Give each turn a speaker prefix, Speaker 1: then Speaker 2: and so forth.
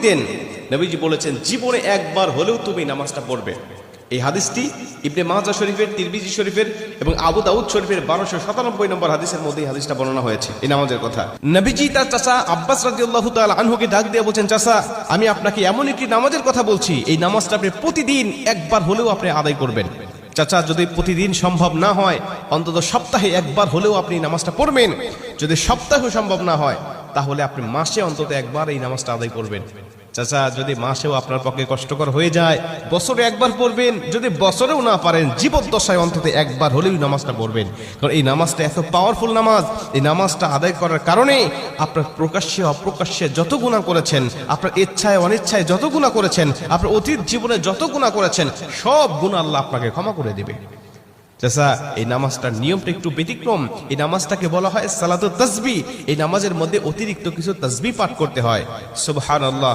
Speaker 1: দিতেন। নবীজি বলেছেন জীবনে একবার হলেও তুমি নামাজটা পড়বে। এই হাদিসটি ইবনে মাজাহ শরীফের, তিরমিজি শরীফের এবং আবু দাউদ শরীফের 1297 নম্বর হাদিসের মধ্যে এই হাদিসটা বর্ণনা হয়েছে এই নামাজের কথা। নবীজি তার চাচা আব্বাস রাদিয়াল্লাহু তাআলা আনহুকে ডাক দিয়ে বলছেন, চাচা আমি আপনাকে এমন একটি নামাজের কথা বলছি, এই নামাজটা আপনি প্রতিদিন একবার হলেও আপনি আদায় করবেন। চাচা যদি প্রতিদিন সম্ভব না হয় অন্তত সপ্তাহে একবার হলেও আপনি নামাজটা পড়বেন। যদি সপ্তাহে সম্ভব না হয় তাহলে আপনি মাসে অন্তত একবার এই নামাজটা আদায় করবেন। চাচা যদি মাসেও আপনার পক্ষে কষ্টকর হয়ে যায় বছরে একবার পড়বেন, যদি বছরেও না পারেন জীবদ্দশায় অন্তত একবার হলেও নামাজটা পড়বেন। কারণ এই নামাজটা এত পাওয়ারফুল নামাজ, এই নামাজটা আদায় করার কারণে আপনার প্রকাশ্যে অপ্রকাশ্যে যত গুনাহ করেছেন, আপনার ইচ্ছায় অনিচ্ছায় যত গুনাহ করেছেন, আপনার অতীত জীবনে যত গুনাহ করেছেন সব গুনাহ আল্লাহ আপনাকে ক্ষমা করে দেবে। চাচা এই নামাজটার নিয়মটা একটু ব্যতিক্রম। এই নামাজটাকে বলা হয় সালাতুত তাসবিহ। এই নামাজের মধ্যে অতিরিক্ত কিছু তাসবিহ পাঠ করতে হয়। সুবহানাল্লাহ।